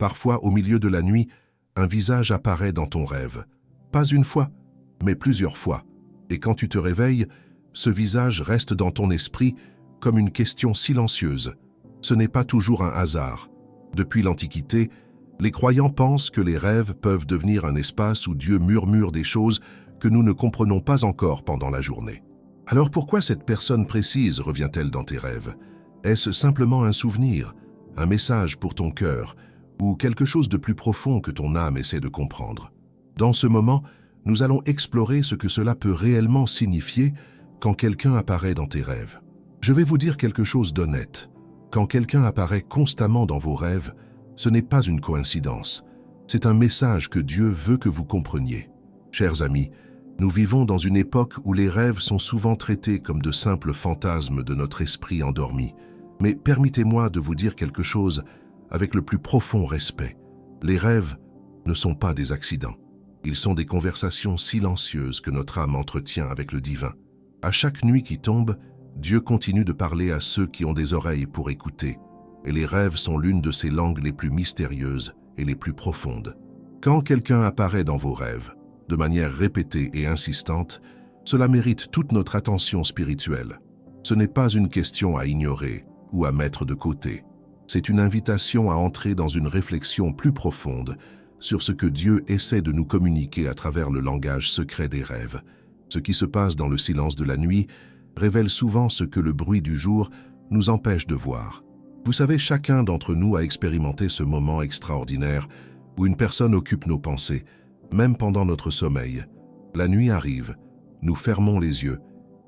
Parfois, au milieu de la nuit, un visage apparaît dans ton rêve. Pas une fois, mais plusieurs fois. Et quand tu te réveilles, ce visage reste dans ton esprit comme une question silencieuse. Ce n'est pas toujours un hasard. Depuis l'Antiquité, les croyants pensent que les rêves peuvent devenir un espace où Dieu murmure des choses que nous ne comprenons pas encore pendant la journée. Alors pourquoi cette personne précise revient-elle dans tes rêves? Est-ce simplement un souvenir, un message pour ton cœur, ou quelque chose de plus profond que ton âme essaie de comprendre? Dans ce moment, nous allons explorer ce que cela peut réellement signifier quand quelqu'un apparaît dans tes rêves. Je vais vous dire quelque chose d'honnête. Quand quelqu'un apparaît constamment dans vos rêves, ce n'est pas une coïncidence. C'est un message que Dieu veut que vous compreniez. Chers amis, nous vivons dans une époque où les rêves sont souvent traités comme de simples fantasmes de notre esprit endormi. Mais permettez-moi de vous dire quelque chose avec le plus profond respect. Les rêves ne sont pas des accidents. Ils sont des conversations silencieuses que notre âme entretient avec le divin. À chaque nuit qui tombe, Dieu continue de parler à ceux qui ont des oreilles pour écouter. Et les rêves sont l'une de ces langues les plus mystérieuses et les plus profondes. Quand quelqu'un apparaît dans vos rêves, de manière répétée et insistante, cela mérite toute notre attention spirituelle. Ce n'est pas une question à ignorer ou à mettre de côté. C'est une invitation à entrer dans une réflexion plus profonde sur ce que Dieu essaie de nous communiquer à travers le langage secret des rêves. Ce qui se passe dans le silence de la nuit révèle souvent ce que le bruit du jour nous empêche de voir. Vous savez, chacun d'entre nous a expérimenté ce moment extraordinaire où une personne occupe nos pensées, même pendant notre sommeil. La nuit arrive, nous fermons les yeux,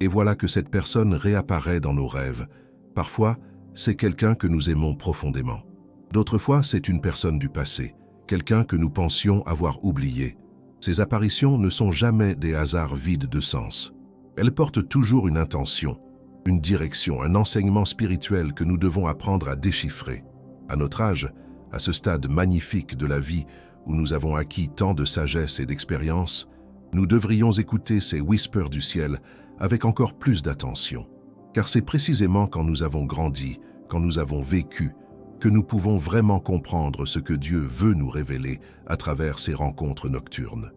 et voilà que cette personne réapparaît dans nos rêves. Parfois, c'est quelqu'un que nous aimons profondément. D'autres fois, c'est une personne du passé, quelqu'un que nous pensions avoir oublié. Ces apparitions ne sont jamais des hasards vides de sens. Elles portent toujours une intention, une direction, un enseignement spirituel que nous devons apprendre à déchiffrer. À notre âge, à ce stade magnifique de la vie où nous avons acquis tant de sagesse et d'expérience, nous devrions écouter ces whispers du ciel avec encore plus d'attention. Car c'est précisément quand nous avons grandi, quand nous avons vécu, que nous pouvons vraiment comprendre ce que Dieu veut nous révéler à travers ces rencontres nocturnes.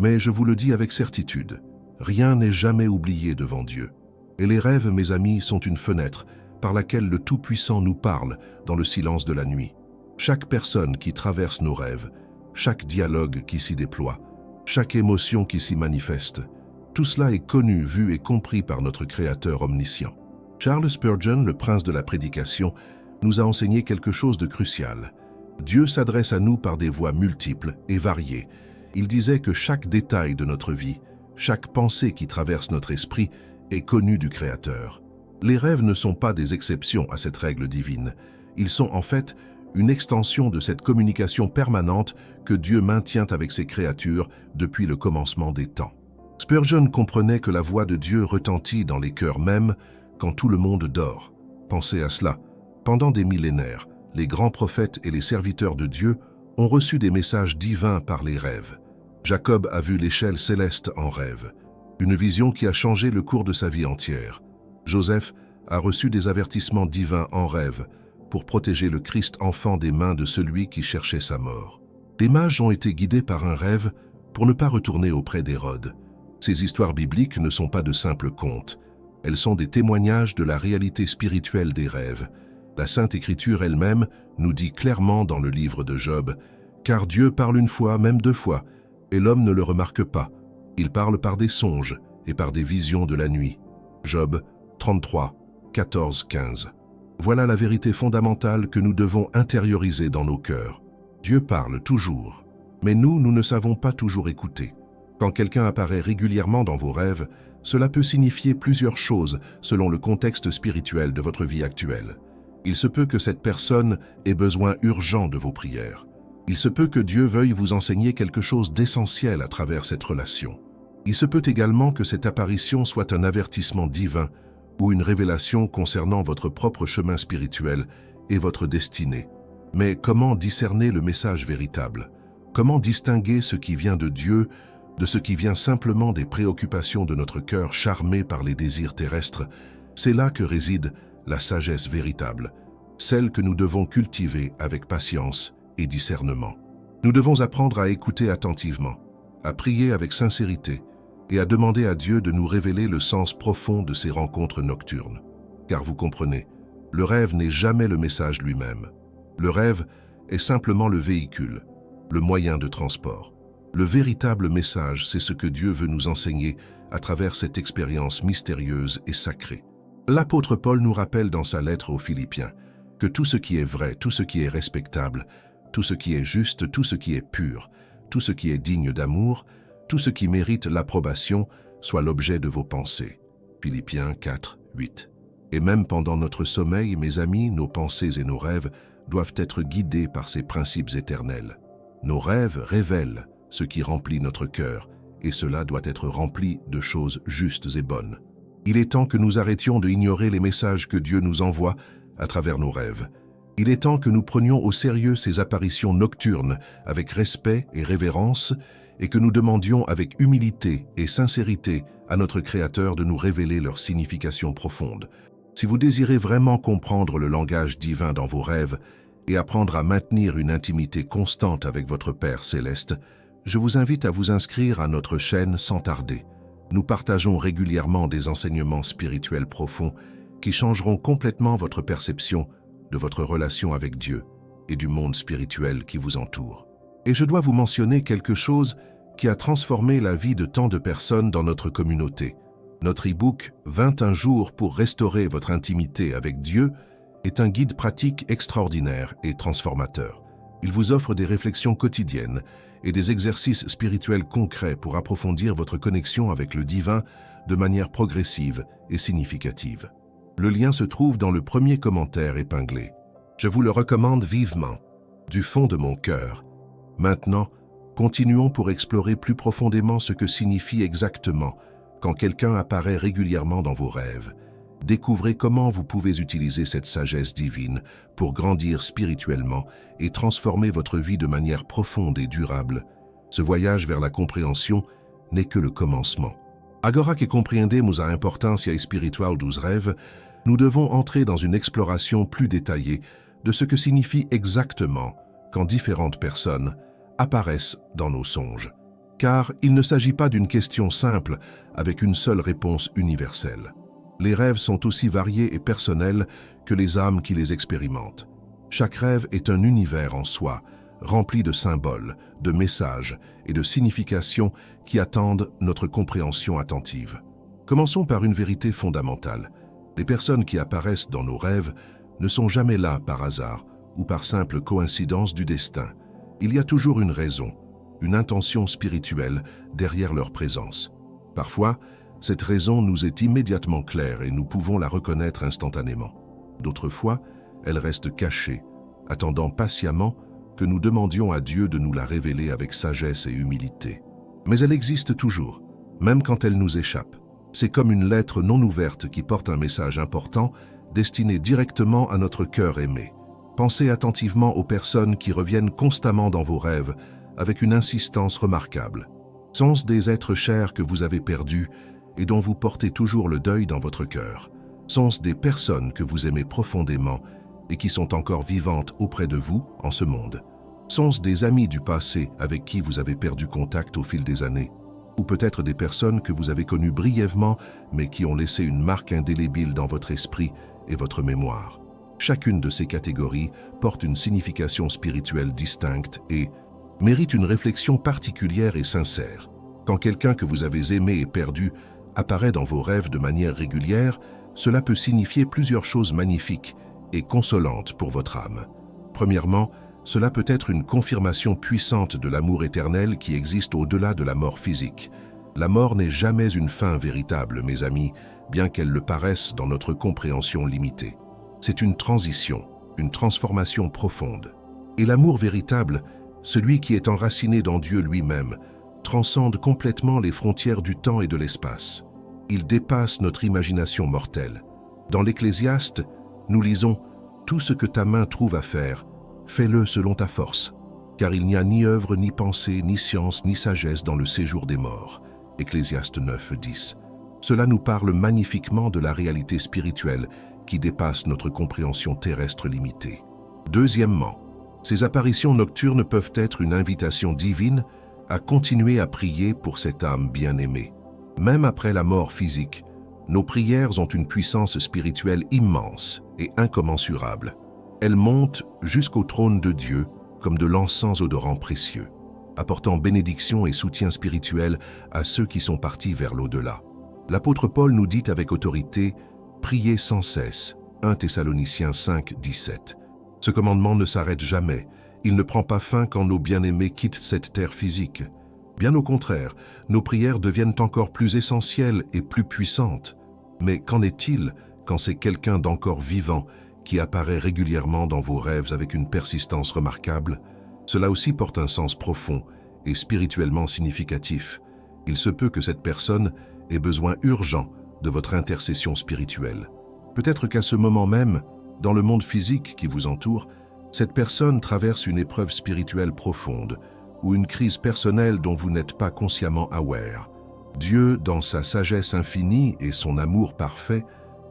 Mais je vous le dis avec certitude, rien n'est jamais oublié devant Dieu. Et les rêves, mes amis, sont une fenêtre par laquelle le Tout-Puissant nous parle dans le silence de la nuit. Chaque personne qui traverse nos rêves, chaque dialogue qui s'y déploie, chaque émotion qui s'y manifeste, tout cela est connu, vu et compris par notre Créateur omniscient. Charles Spurgeon, le prince de la prédication, nous a enseigné quelque chose de crucial. Dieu s'adresse à nous par des voies multiples et variées. Il disait que chaque détail de notre vie, chaque pensée qui traverse notre esprit est connue du Créateur. Les rêves ne sont pas des exceptions à cette règle divine. Ils sont en fait une extension de cette communication permanente que Dieu maintient avec ses créatures depuis le commencement des temps. Spurgeon comprenait que la voix de Dieu retentit dans les cœurs même quand tout le monde dort. Pensez à cela. Pendant des millénaires, les grands prophètes et les serviteurs de Dieu ont reçu des messages divins par les rêves. Jacob a vu l'échelle céleste en rêve, une vision qui a changé le cours de sa vie entière. Joseph a reçu des avertissements divins en rêve pour protéger le Christ enfant des mains de celui qui cherchait sa mort. Les mages ont été guidés par un rêve pour ne pas retourner auprès d'Hérode. Ces histoires bibliques ne sont pas de simples contes. Elles sont des témoignages de la réalité spirituelle des rêves. La Sainte Écriture elle-même nous dit clairement dans le livre de Job « Car Dieu parle une fois, même deux fois, et l'homme ne le remarque pas. Il parle par des songes et par des visions de la nuit. » Job 33, 14, 15. Voilà la vérité fondamentale que nous devons intérioriser dans nos cœurs. Dieu parle toujours, mais nous ne savons pas toujours écouter. Quand quelqu'un apparaît régulièrement dans vos rêves, cela peut signifier plusieurs choses selon le contexte spirituel de votre vie actuelle. Il se peut que cette personne ait besoin urgent de vos prières. Il se peut que Dieu veuille vous enseigner quelque chose d'essentiel à travers cette relation. Il se peut également que cette apparition soit un avertissement divin ou une révélation concernant votre propre chemin spirituel et votre destinée. Mais comment discerner le message véritable? Comment distinguer ce qui vient de Dieu de ce qui vient simplement des préoccupations de notre cœur charmé par les désirs terrestres? C'est là que réside la sagesse véritable, celle que nous devons cultiver avec patience et discernement. Nous devons apprendre à écouter attentivement, à prier avec sincérité et à demander à Dieu de nous révéler le sens profond de ces rencontres nocturnes. Car vous comprenez, le rêve n'est jamais le message lui-même. Le rêve est simplement le véhicule, le moyen de transport. Le véritable message, c'est ce que Dieu veut nous enseigner à travers cette expérience mystérieuse et sacrée. L'apôtre Paul nous rappelle dans sa lettre aux Philippiens que tout ce qui est vrai, tout ce qui est respectable, tout ce qui est juste, tout ce qui est pur, tout ce qui est digne d'amour, tout ce qui mérite l'approbation, soit l'objet de vos pensées. Philippiens 4, 8. Et même pendant notre sommeil, mes amis, nos pensées et nos rêves doivent être guidés par ces principes éternels. Nos rêves révèlent ce qui remplit notre cœur, et cela doit être rempli de choses justes et bonnes. Il est temps que nous arrêtions de ignorer les messages que Dieu nous envoie à travers nos rêves. Il est temps que nous prenions au sérieux ces apparitions nocturnes avec respect et révérence et que nous demandions avec humilité et sincérité à notre Créateur de nous révéler leur signification profonde. Si vous désirez vraiment comprendre le langage divin dans vos rêves et apprendre à maintenir une intimité constante avec votre Père céleste, je vous invite à vous inscrire à notre chaîne sans tarder. Nous partageons régulièrement des enseignements spirituels profonds qui changeront complètement votre perception de votre relation avec Dieu et du monde spirituel qui vous entoure. Et je dois vous mentionner quelque chose qui a transformé la vie de tant de personnes dans notre communauté. Notre e-book « 21 jours pour restaurer votre intimité avec Dieu » est un guide pratique extraordinaire et transformateur. Il vous offre des réflexions quotidiennes et des exercices spirituels concrets pour approfondir votre connexion avec le divin de manière progressive et significative. Le lien se trouve dans le premier commentaire épinglé. Je vous le recommande vivement, du fond de mon cœur. Maintenant, continuons pour explorer plus profondément ce que signifie exactement quand quelqu'un apparaît régulièrement dans vos rêves. Découvrez comment vous pouvez utiliser cette sagesse divine pour grandir spirituellement et transformer votre vie de manière profonde et durable. Ce voyage vers la compréhension n'est que le commencement. Agora que compreendemos a importância espiritual dos rêves, nous devons entrer dans une exploration plus détaillée de ce que signifie exactement quand différentes personnes apparaissent dans nos songes. Car il ne s'agit pas d'une question simple avec une seule réponse universelle. Les rêves sont aussi variés et personnels que les âmes qui les expérimentent. Chaque rêve est un univers en soi, rempli de symboles, de messages et de significations qui attendent notre compréhension attentive. Commençons par une vérité fondamentale. Les personnes qui apparaissent dans nos rêves ne sont jamais là par hasard ou par simple coïncidence du destin. Il y a toujours une raison, une intention spirituelle derrière leur présence. Parfois, cette raison nous est immédiatement claire et nous pouvons la reconnaître instantanément. D'autres fois, elle reste cachée, attendant patiemment que nous demandions à Dieu de nous la révéler avec sagesse et humilité. Mais elle existe toujours, même quand elle nous échappe. C'est comme une lettre non ouverte qui porte un message important, destiné directement à notre cœur aimé. Pensez attentivement aux personnes qui reviennent constamment dans vos rêves avec une insistance remarquable. Sont-ce des êtres chers que vous avez perdus et dont vous portez toujours le deuil dans votre cœur? Sont-ce des personnes que vous aimez profondément et qui sont encore vivantes auprès de vous en ce monde? Sont-ce des amis du passé avec qui vous avez perdu contact au fil des années? Ou peut-être des personnes que vous avez connues brièvement mais qui ont laissé une marque indélébile dans votre esprit et votre mémoire? Chacune de ces catégories porte une signification spirituelle distincte et mérite une réflexion particulière et sincère. Quand quelqu'un que vous avez aimé et perdu apparaît dans vos rêves de manière régulière, cela peut signifier plusieurs choses magnifiques et consolantes pour votre âme. Premièrement, cela peut être une confirmation puissante de l'amour éternel qui existe au-delà de la mort physique. La mort n'est jamais une fin véritable, mes amis, bien qu'elle le paraisse dans notre compréhension limitée. C'est une transition, une transformation profonde. Et l'amour véritable, celui qui est enraciné dans Dieu lui-même, transcende complètement les frontières du temps et de l'espace. Il dépasse notre imagination mortelle. Dans l'Ecclésiaste, nous lisons « Tout ce que ta main trouve à faire, fais-le selon ta force, car il n'y a ni œuvre, ni pensée, ni science, ni sagesse dans le séjour des morts. » Ecclésiaste 9, 10. Cela nous parle magnifiquement de la réalité spirituelle qui dépasse notre compréhension terrestre limitée. Deuxièmement, Ces apparitions nocturnes peuvent être une invitation divine à continuer à prier pour cette âme bien-aimée. Même après la mort physique, nos prières ont une puissance spirituelle immense et incommensurable. Elles montent jusqu'au trône de Dieu comme de l'encens odorant précieux, apportant bénédiction et soutien spirituel à ceux qui sont partis vers l'au-delà. L'apôtre Paul nous dit avec autorité « Priez sans cesse » 1 Thessaloniciens 5, 17. Ce commandement ne s'arrête jamais, il ne prend pas fin quand nos bien-aimés quittent cette terre physique. Bien au contraire, nos prières deviennent encore plus essentielles et plus puissantes. Mais qu'en est-il quand c'est quelqu'un d'encore vivant qui apparaît régulièrement dans vos rêves avec une persistance remarquable? Cela aussi porte un sens profond et spirituellement significatif. Il se peut que cette personne ait besoin urgent de votre intercession spirituelle. Peut-être qu'à ce moment même, dans le monde physique qui vous entoure, cette personne traverse une épreuve spirituelle profonde ou une crise personnelle dont vous n'êtes pas consciemment aware. Dieu, dans sa sagesse infinie et son amour parfait,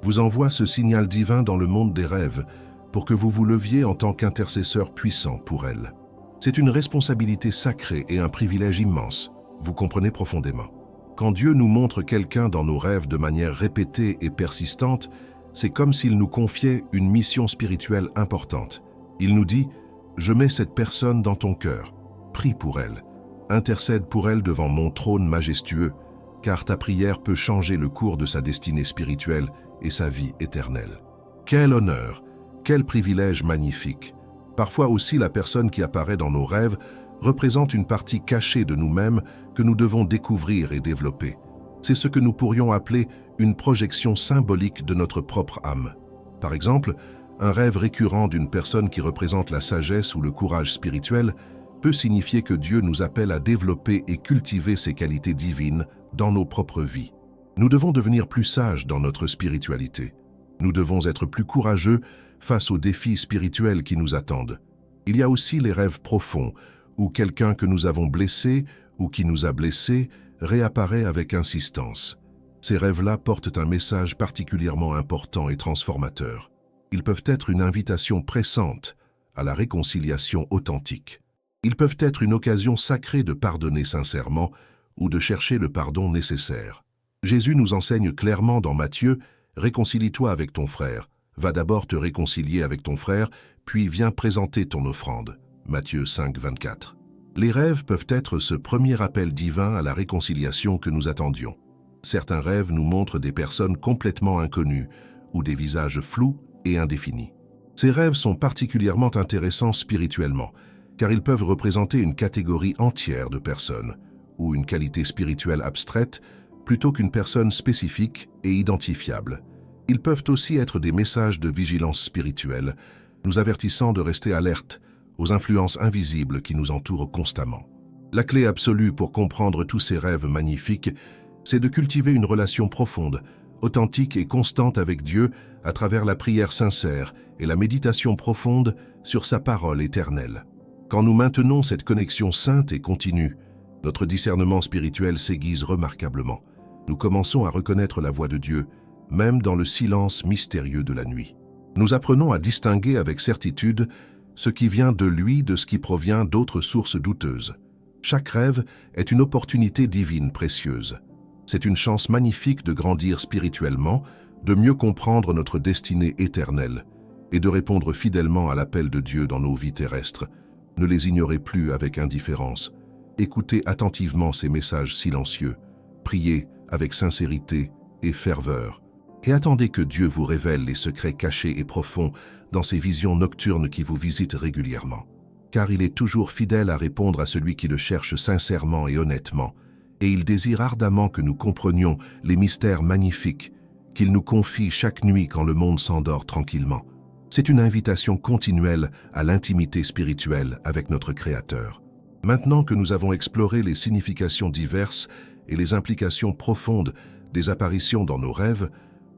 vous envoie ce signal divin dans le monde des rêves pour que vous vous leviez en tant qu'intercesseur puissant pour elle. C'est une responsabilité sacrée et un privilège immense, vous comprenez profondément. Quand Dieu nous montre quelqu'un dans nos rêves de manière répétée et persistante, c'est comme s'il nous confiait une mission spirituelle importante. Il nous dit « Je mets cette personne dans ton cœur, prie pour elle, intercède pour elle devant mon trône majestueux, car ta prière peut changer le cours de sa destinée spirituelle et sa vie éternelle. » Quel honneur, quel privilège magnifique! Parfois aussi la personne qui apparaît dans nos rêves représente une partie cachée de nous-mêmes que nous devons découvrir et développer. C'est ce que nous pourrions appeler une projection symbolique de notre propre âme. Par exemple, un rêve récurrent d'une personne qui représente la sagesse ou le courage spirituel peut signifier que Dieu nous appelle à développer et cultiver ces qualités divines dans nos propres vies. Nous devons devenir plus sages dans notre spiritualité. Nous devons être plus courageux face aux défis spirituels qui nous attendent. Il y a aussi les rêves profonds, où quelqu'un que nous avons blessé ou qui nous a blessés réapparaît avec insistance. Ces rêves-là portent un message particulièrement important et transformateur. Ils peuvent être une invitation pressante à la réconciliation authentique. Ils peuvent être une occasion sacrée de pardonner sincèrement ou de chercher le pardon nécessaire. Jésus nous enseigne clairement dans Matthieu « Réconcilie-toi avec ton frère. Va d'abord te réconcilier avec ton frère, puis viens présenter ton offrande. » Matthieu 5, 24. Les rêves peuvent être ce premier appel divin à la réconciliation que nous attendions. Certains rêves nous montrent des personnes complètement inconnues ou des visages flous et indéfinis. Ces rêves sont particulièrement intéressants spirituellement, car ils peuvent représenter une catégorie entière de personnes ou une qualité spirituelle abstraite plutôt qu'une personne spécifique et identifiable. Ils peuvent aussi être des messages de vigilance spirituelle, nous avertissant de rester alerte aux influences invisibles qui nous entourent constamment. La clé absolue pour comprendre tous ces rêves magnifiques, c'est de cultiver une relation profonde, authentique et constante avec Dieu à travers la prière sincère et la méditation profonde sur sa parole éternelle. Quand nous maintenons cette connexion sainte et continue, notre discernement spirituel s'aiguise remarquablement. Nous commençons à reconnaître la voix de Dieu, même dans le silence mystérieux de la nuit. Nous apprenons à distinguer avec certitude ce qui vient de lui de ce qui provient d'autres sources douteuses. Chaque rêve est une opportunité divine précieuse. C'est une chance magnifique de grandir spirituellement, de mieux comprendre notre destinée éternelle et de répondre fidèlement à l'appel de Dieu dans nos vies terrestres. Ne les ignorez plus avec indifférence. Écoutez attentivement ces messages silencieux. Priez avec sincérité et ferveur. Et attendez que Dieu vous révèle les secrets cachés et profonds dans ces visions nocturnes qui vous visitent régulièrement. Car il est toujours fidèle à répondre à celui qui le cherche sincèrement et honnêtement, et il désire ardemment que nous comprenions les mystères magnifiques qu'il nous confie chaque nuit quand le monde s'endort tranquillement. C'est une invitation continuelle à l'intimité spirituelle avec notre Créateur. Maintenant que nous avons exploré les significations diverses et les implications profondes des apparitions dans nos rêves,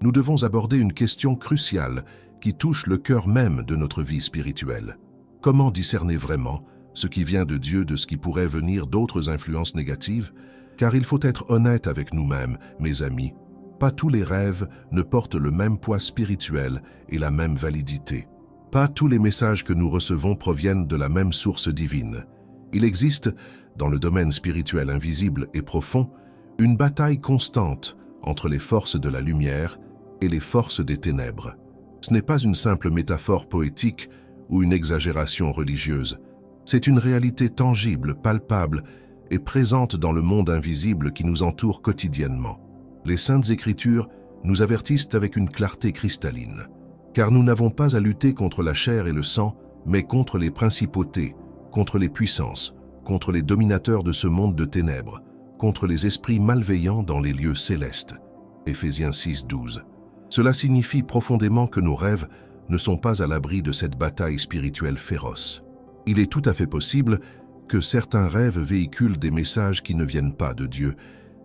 nous devons aborder une question cruciale qui touche le cœur même de notre vie spirituelle. Comment discerner vraiment ce qui vient de Dieu de ce qui pourrait venir d'autres influences négatives? Car il faut être honnête avec nous-mêmes, mes amis. Pas tous les rêves ne portent le même poids spirituel et la même validité. Pas tous les messages que nous recevons proviennent de la même source divine. Il existe, dans le domaine spirituel invisible et profond, une bataille constante entre les forces de la lumière et les forces des ténèbres. Ce n'est pas une simple métaphore poétique ou une exagération religieuse. C'est une réalité tangible, palpable et présente dans le monde invisible qui nous entoure quotidiennement. Les Saintes Écritures nous avertissent avec une clarté cristalline, car nous n'avons pas à lutter contre la chair et le sang, mais contre les principautés, contre les puissances, contre les dominateurs de ce monde de ténèbres, contre les esprits malveillants dans les lieux célestes. Éphésiens 6:12. Cela signifie profondément que nos rêves ne sont pas à l'abri de cette bataille spirituelle féroce. Il est tout à fait possible que certains rêves véhiculent des messages qui ne viennent pas de Dieu,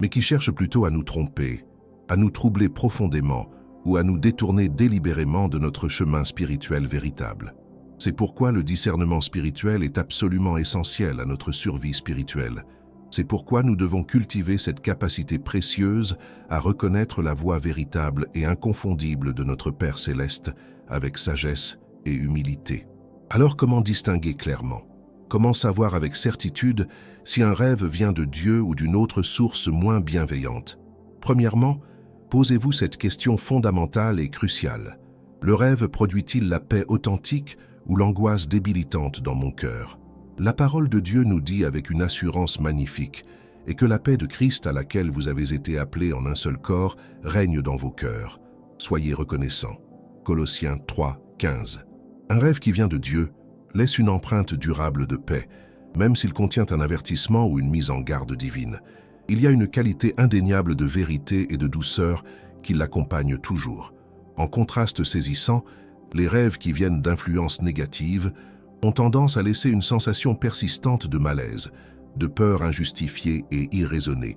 mais qui cherchent plutôt à nous tromper, à nous troubler profondément ou à nous détourner délibérément de notre chemin spirituel véritable. C'est pourquoi le discernement spirituel est absolument essentiel à notre survie spirituelle. C'est pourquoi nous devons cultiver cette capacité précieuse à reconnaître la voix véritable et inconfondible de notre Père céleste avec sagesse et humilité. Alors comment distinguer clairement? Comment savoir avec certitude si un rêve vient de Dieu ou d'une autre source moins bienveillante? Premièrement, posez-vous cette question fondamentale et cruciale. Le rêve produit-il la paix authentique ou l'angoisse débilitante dans mon cœur? La parole de Dieu nous dit avec une assurance magnifique et que la paix de Christ à laquelle vous avez été appelés en un seul corps règne dans vos cœurs. Soyez reconnaissants. Colossiens 3:15. Un rêve qui vient de Dieu laisse une empreinte durable de paix, même s'il contient un avertissement ou une mise en garde divine. Il y a une qualité indéniable de vérité et de douceur qui l'accompagne toujours. En contraste saisissant, les rêves qui viennent d'influences négatives ont tendance à laisser une sensation persistante de malaise, de peur injustifiée et irraisonnée,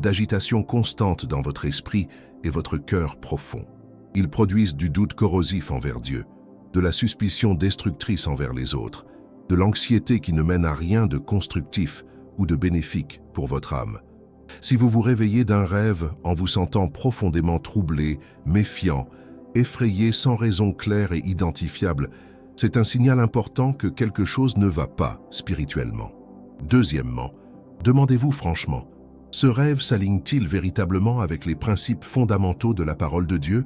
d'agitation constante dans votre esprit et votre cœur profond. Ils produisent du doute corrosif envers Dieu, de la suspicion destructrice envers les autres, de l'anxiété qui ne mène à rien de constructif ou de bénéfique pour votre âme. Si vous vous réveillez d'un rêve en vous sentant profondément troublé, méfiant, effrayé sans raison claire et identifiable, c'est un signal important que quelque chose ne va pas spirituellement. Deuxièmement, demandez-vous franchement, ce rêve s'aligne-t-il véritablement avec les principes fondamentaux de la parole de Dieu?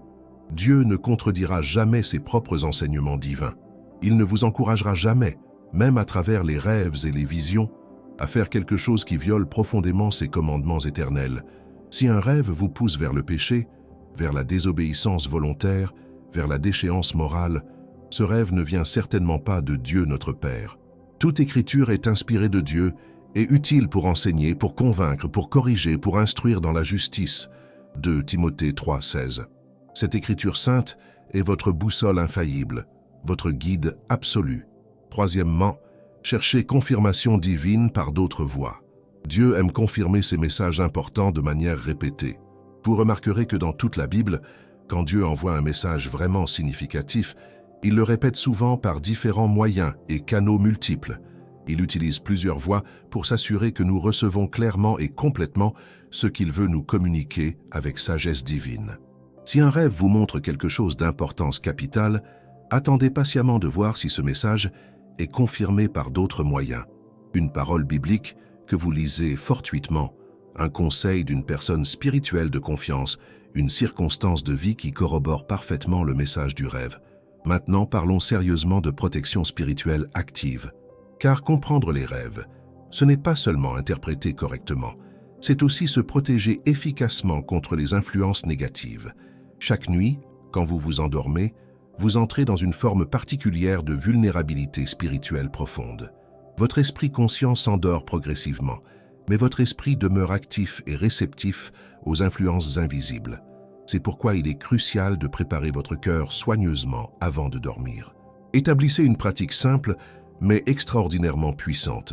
Dieu ne contredira jamais ses propres enseignements divins. Il ne vous encouragera jamais, même à travers les rêves et les visions, à faire quelque chose qui viole profondément ses commandements éternels. Si un rêve vous pousse vers le péché, vers la désobéissance volontaire, vers la déchéance morale, ce rêve ne vient certainement pas de Dieu notre Père. Toute écriture est inspirée de Dieu et utile pour enseigner, pour convaincre, pour corriger, pour instruire dans la justice. 2 Timothée 3:16. Cette écriture sainte est votre boussole infaillible, votre guide absolu. Troisièmement, cherchez confirmation divine par d'autres voies. Dieu aime confirmer ses messages importants de manière répétée. Vous remarquerez que dans toute la Bible, quand Dieu envoie un message vraiment significatif, il le répète souvent par différents moyens et canaux multiples. Il utilise plusieurs voies pour s'assurer que nous recevons clairement et complètement ce qu'il veut nous communiquer avec sagesse divine. Si un rêve vous montre quelque chose d'importance capitale, attendez patiemment de voir si ce message est confirmé par d'autres moyens. Une parole biblique que vous lisez fortuitement, un conseil d'une personne spirituelle de confiance, une circonstance de vie qui corrobore parfaitement le message du rêve. Maintenant, parlons sérieusement de protection spirituelle active. Car comprendre les rêves, ce n'est pas seulement interpréter correctement, c'est aussi se protéger efficacement contre les influences négatives. Chaque nuit, quand vous vous endormez, vous entrez dans une forme particulière de vulnérabilité spirituelle profonde. Votre esprit conscient s'endort progressivement, mais votre esprit demeure actif et réceptif aux influences invisibles. C'est pourquoi il est crucial de préparer votre cœur soigneusement avant de dormir. Établissez une pratique simple, mais extraordinairement puissante.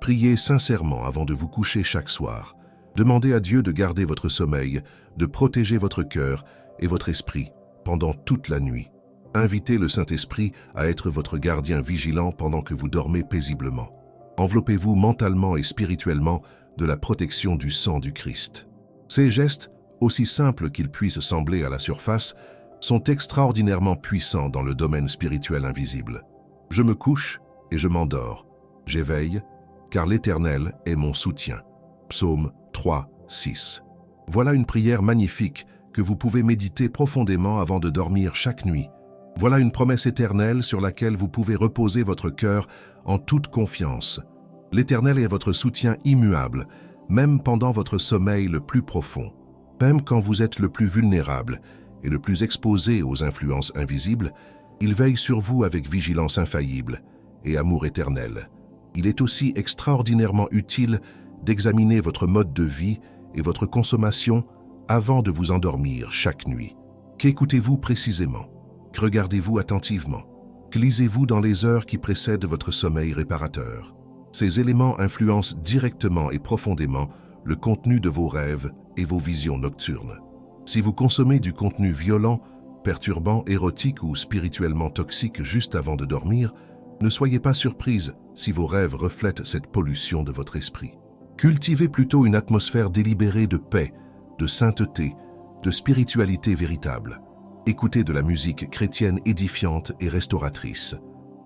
Priez sincèrement avant de vous coucher chaque soir. Demandez à Dieu de garder votre sommeil, de protéger votre cœur et votre esprit pendant toute la nuit. Invitez le Saint-Esprit à être votre gardien vigilant pendant que vous dormez paisiblement. Enveloppez-vous mentalement et spirituellement de la protection du sang du Christ. Ces gestes, aussi simples qu'ils puissent sembler à la surface, sont extraordinairement puissants dans le domaine spirituel invisible. Je me couche et je m'endors. J'éveille, car l'Éternel est mon soutien. Psaume 3, 6. Voilà une prière magnifique que vous pouvez méditer profondément avant de dormir chaque nuit. Voilà une promesse éternelle sur laquelle vous pouvez reposer votre cœur en toute confiance. L'Éternel est votre soutien immuable, même pendant votre sommeil le plus profond. Même quand vous êtes le plus vulnérable et le plus exposé aux influences invisibles, il veille sur vous avec vigilance infaillible et amour éternel. Il est aussi extraordinairement utile d'examiner votre mode de vie et votre consommation avant de vous endormir chaque nuit. Qu'écoutez-vous précisément? Que regardez-vous attentivement? Que lisez-vous dans les heures qui précèdent votre sommeil réparateur? Ces éléments influencent directement et profondément le contenu de vos rêves et vos visions nocturnes. Si vous consommez du contenu violent, perturbant, érotique ou spirituellement toxique juste avant de dormir, ne soyez pas surprise si vos rêves reflètent cette pollution de votre esprit. Cultivez plutôt une atmosphère délibérée de paix, de sainteté, de spiritualité véritable. Écoutez de la musique chrétienne édifiante et restauratrice.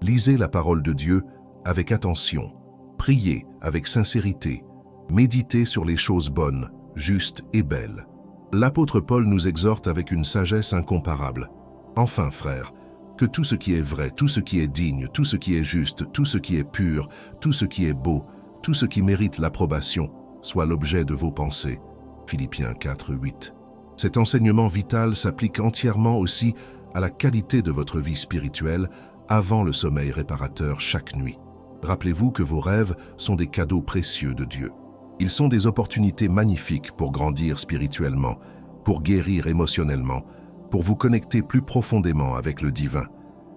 Lisez la parole de Dieu avec attention. Priez avec sincérité. Méditez sur les choses bonnes, justes et belles. L'apôtre Paul nous exhorte avec une sagesse incomparable. Enfin, frères, que tout ce qui est vrai, tout ce qui est digne, tout ce qui est juste, tout ce qui est pur, tout ce qui est beau, tout ce qui mérite l'approbation, soit l'objet de vos pensées. Philippiens 4, 8. Cet enseignement vital s'applique entièrement aussi à la qualité de votre vie spirituelle avant le sommeil réparateur chaque nuit. Rappelez-vous que vos rêves sont des cadeaux précieux de Dieu. Ils sont des opportunités magnifiques pour grandir spirituellement, pour guérir émotionnellement, pour vous connecter plus profondément avec le divin.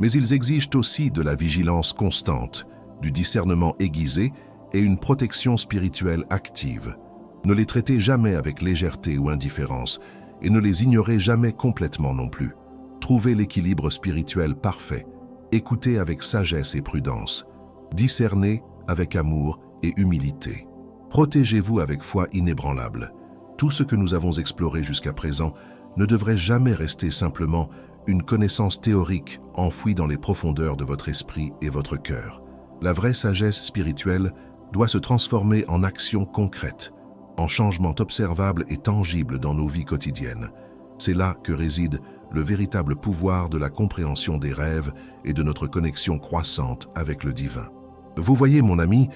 Mais ils exigent aussi de la vigilance constante, du discernement aiguisé et une protection spirituelle active. Ne les traitez jamais avec légèreté ou indifférence et ne les ignorez jamais complètement non plus. Trouvez l'équilibre spirituel parfait. Écoutez avec sagesse et prudence. Discernez avec amour et humilité. Protégez-vous avec foi inébranlable. Tout ce que nous avons exploré jusqu'à présent ne devrait jamais rester simplement une connaissance théorique enfouie dans les profondeurs de votre esprit et votre cœur. La vraie sagesse spirituelle doit se transformer en action concrète, en changement observable et tangible dans nos vies quotidiennes. C'est là que réside le véritable pouvoir de la compréhension des rêves et de notre connexion croissante avec le divin. Vous voyez, mon ami,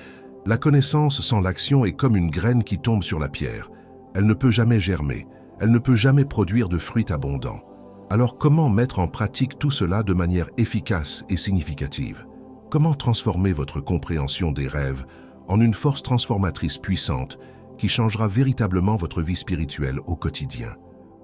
la connaissance sans l'action est comme une graine qui tombe sur la pierre. Elle ne peut jamais germer, elle ne peut jamais produire de fruits abondants. Alors comment mettre en pratique tout cela de manière efficace et significative? Comment transformer votre compréhension des rêves en une force transformatrice puissante qui changera véritablement votre vie spirituelle au quotidien?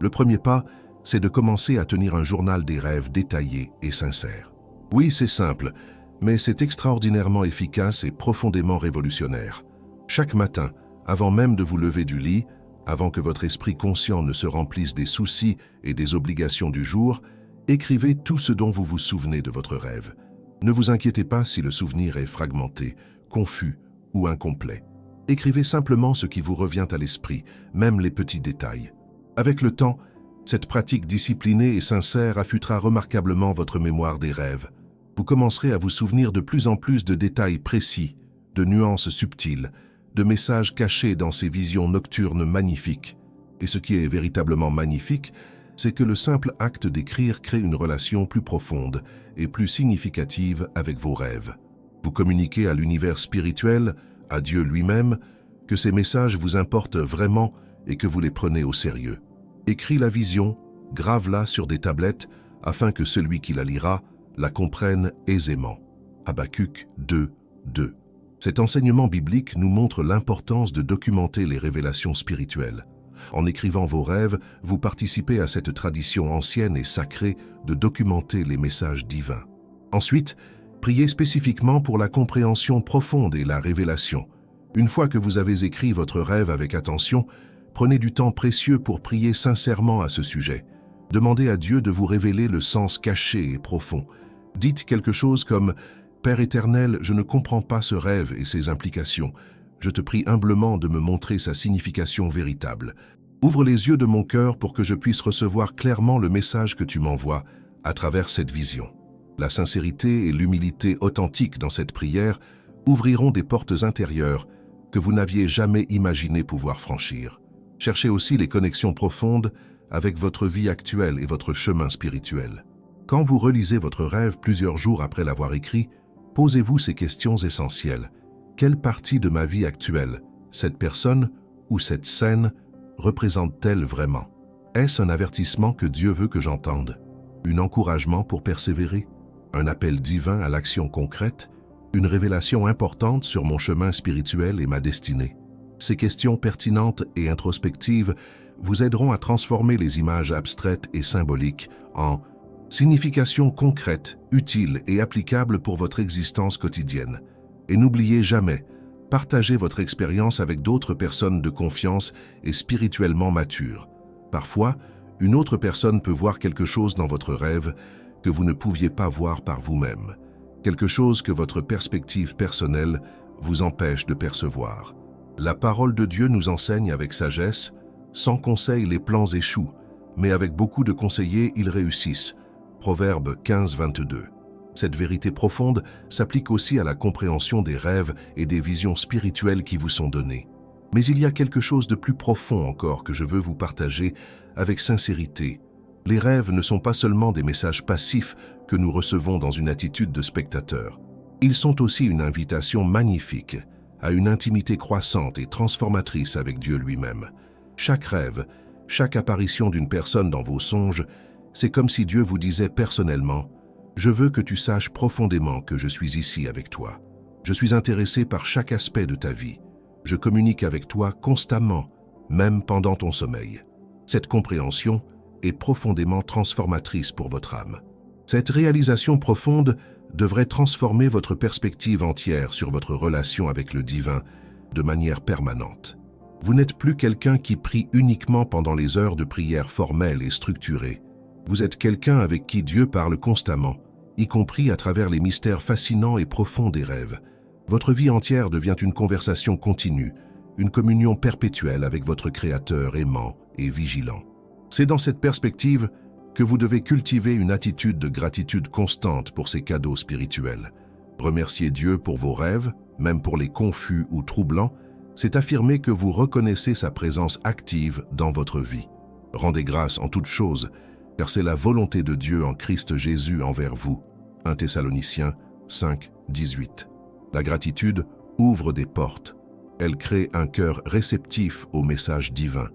Le premier pas, c'est de commencer à tenir un journal des rêves détaillé et sincère. Oui, c'est simple, mais c'est extraordinairement efficace et profondément révolutionnaire. Chaque matin, avant même de vous lever du lit, avant que votre esprit conscient ne se remplisse des soucis et des obligations du jour, écrivez tout ce dont vous vous souvenez de votre rêve. Ne vous inquiétez pas si le souvenir est fragmenté, confus ou incomplet. Écrivez simplement ce qui vous revient à l'esprit, même les petits détails. Avec le temps, cette pratique disciplinée et sincère affûtera remarquablement votre mémoire des rêves. Vous commencerez à vous souvenir de plus en plus de détails précis, de nuances subtiles, de messages cachés dans ces visions nocturnes magnifiques. Et ce qui est véritablement magnifique, c'est que le simple acte d'écrire crée une relation plus profonde et plus significative avec vos rêves. Vous communiquez à l'univers spirituel, à Dieu lui-même, que ces messages vous importent vraiment et que vous les prenez au sérieux. Écris la vision, grave-la sur des tablettes afin que celui qui la lira la comprenne aisément. Habacuc 2, 2. Cet enseignement biblique nous montre l'importance de documenter les révélations spirituelles. En écrivant vos rêves, vous participez à cette tradition ancienne et sacrée de documenter les messages divins. Ensuite, priez spécifiquement pour la compréhension profonde et la révélation. Une fois que vous avez écrit votre rêve avec attention, prenez du temps précieux pour prier sincèrement à ce sujet. Demandez à Dieu de vous révéler le sens caché et profond. Dites quelque chose comme « Père éternel, je ne comprends pas ce rêve et ses implications. Je te prie humblement de me montrer sa signification véritable. » Ouvre les yeux de mon cœur pour que je puisse recevoir clairement le message que tu m'envoies à travers cette vision. La sincérité et l'humilité authentique dans cette prière ouvriront des portes intérieures que vous n'aviez jamais imaginé pouvoir franchir. Cherchez aussi les connexions profondes avec votre vie actuelle et votre chemin spirituel. Quand vous relisez votre rêve plusieurs jours après l'avoir écrit, posez-vous ces questions essentielles. Quelle partie de ma vie actuelle, cette personne ou cette scène, représente-t-elle vraiment? Est-ce un avertissement que Dieu veut que j'entende? Un encouragement pour persévérer? Un appel divin à l'action concrète? Une révélation importante sur mon chemin spirituel et ma destinée? Ces questions pertinentes et introspectives vous aideront à transformer les images abstraites et symboliques en significations concrètes, utiles et applicables pour votre existence quotidienne. Et n'oubliez jamais, partagez votre expérience avec d'autres personnes de confiance et spirituellement matures. Parfois, une autre personne peut voir quelque chose dans votre rêve que vous ne pouviez pas voir par vous-même, quelque chose que votre perspective personnelle vous empêche de percevoir. La parole de Dieu nous enseigne avec sagesse, sans conseil les plans échouent, mais avec beaucoup de conseillers ils réussissent. Proverbe 15, 22. Cette vérité profonde s'applique aussi à la compréhension des rêves et des visions spirituelles qui vous sont données. Mais il y a quelque chose de plus profond encore que je veux vous partager avec sincérité. Les rêves ne sont pas seulement des messages passifs que nous recevons dans une attitude de spectateur. Ils sont aussi une invitation magnifique à une intimité croissante et transformatrice avec Dieu lui-même. Chaque rêve, chaque apparition d'une personne dans vos songes, c'est comme si Dieu vous disait personnellement « Je veux que tu saches profondément que je suis ici avec toi. Je suis intéressé par chaque aspect de ta vie. Je communique avec toi constamment, même pendant ton sommeil. » Cette compréhension est profondément transformatrice pour votre âme. Cette réalisation profonde devrait transformer votre perspective entière sur votre relation avec le divin de manière permanente. Vous n'êtes plus quelqu'un qui prie uniquement pendant les heures de prière formelles et structurées. Vous êtes quelqu'un avec qui Dieu parle constamment, y compris à travers les mystères fascinants et profonds des rêves. Votre vie entière devient une conversation continue, une communion perpétuelle avec votre Créateur aimant et vigilant. C'est dans cette perspective que vous devez cultiver une attitude de gratitude constante pour ces cadeaux spirituels. Remercier Dieu pour vos rêves, même pour les confus ou troublants, c'est affirmer que vous reconnaissez sa présence active dans votre vie. Rendez grâce en toutes choses, car c'est la volonté de Dieu en Christ Jésus envers vous. 1 Thessaloniciens 5, 18. La gratitude ouvre des portes. Elle crée un cœur réceptif au message divin.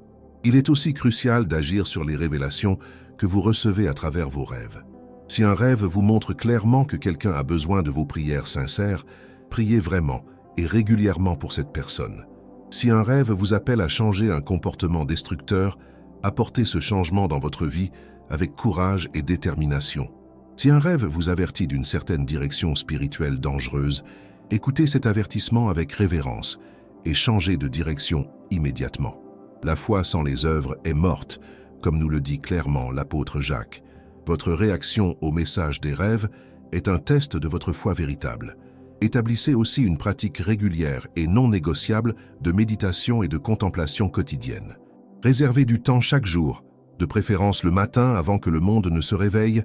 Il est aussi crucial d'agir sur les révélations que vous recevez à travers vos rêves. Si un rêve vous montre clairement que quelqu'un a besoin de vos prières sincères, priez vraiment et régulièrement pour cette personne. Si un rêve vous appelle à changer un comportement destructeur, apportez ce changement dans votre vie avec courage et détermination. Si un rêve vous avertit d'une certaine direction spirituelle dangereuse, écoutez cet avertissement avec révérence et changez de direction immédiatement. La foi sans les œuvres est morte, comme nous le dit clairement l'apôtre Jacques. Votre réaction au message des rêves est un test de votre foi véritable. Établissez aussi une pratique régulière et non négociable de méditation et de contemplation quotidienne. Réservez du temps chaque jour, de préférence le matin avant que le monde ne se réveille,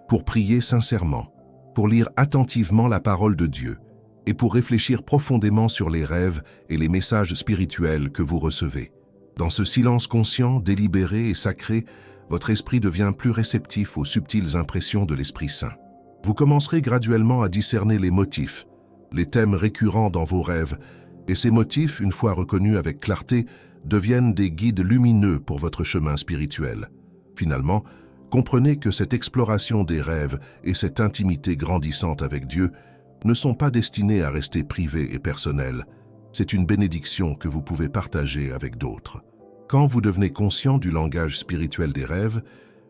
pour prier sincèrement, pour lire attentivement la parole de Dieu et pour réfléchir profondément sur les rêves et les messages spirituels que vous recevez. Dans ce silence conscient, délibéré et sacré, votre esprit devient plus réceptif aux subtiles impressions de l'Esprit Saint. Vous commencerez graduellement à discerner les motifs, les thèmes récurrents dans vos rêves, et ces motifs, une fois reconnus avec clarté, deviennent des guides lumineux pour votre chemin spirituel. Finalement, comprenez que cette exploration des rêves et cette intimité grandissante avec Dieu ne sont pas destinées à rester privées et personnelles. C'est une bénédiction que vous pouvez partager avec d'autres. Quand vous devenez conscient du langage spirituel des rêves,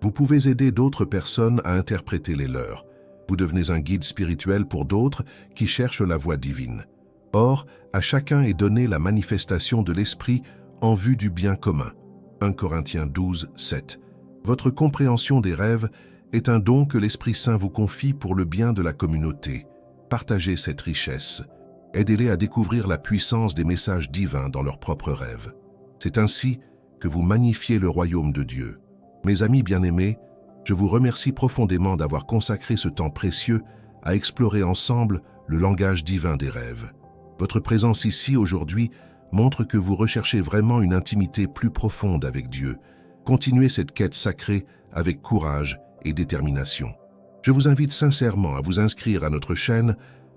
vous pouvez aider d'autres personnes à interpréter les leurs. Vous devenez un guide spirituel pour d'autres qui cherchent la voie divine. Or, à chacun est donnée la manifestation de l'Esprit en vue du bien commun. 1 Corinthiens 12, 7. Votre compréhension des rêves est un don que l'Esprit Saint vous confie pour le bien de la communauté. Partagez cette richesse. Aidez-les à découvrir la puissance des messages divins dans leurs propres rêves. C'est ainsi que vous magnifiez le royaume de Dieu. Mes amis bien-aimés, je vous remercie profondément d'avoir consacré ce temps précieux à explorer ensemble le langage divin des rêves. Votre présence ici aujourd'hui montre que vous recherchez vraiment une intimité plus profonde avec Dieu. Continuez cette quête sacrée avec courage et détermination. Je vous invite sincèrement à vous inscrire à notre chaîne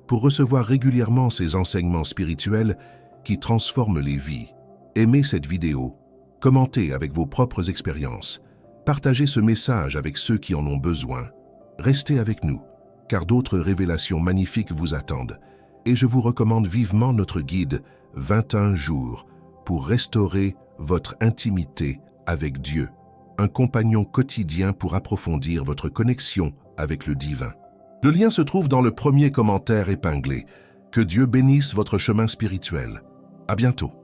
pour recevoir régulièrement ces enseignements spirituels qui transforment les vies. Aimez cette vidéo, commentez avec vos propres expériences, partagez ce message avec ceux qui en ont besoin. Restez avec nous, car d'autres révélations magnifiques vous attendent. Et je vous recommande vivement notre guide 21 jours pour restaurer votre intimité avec Dieu, un compagnon quotidien pour approfondir votre connexion avec le divin. Le lien se trouve dans le premier commentaire épinglé. Que Dieu bénisse votre chemin spirituel. À bientôt.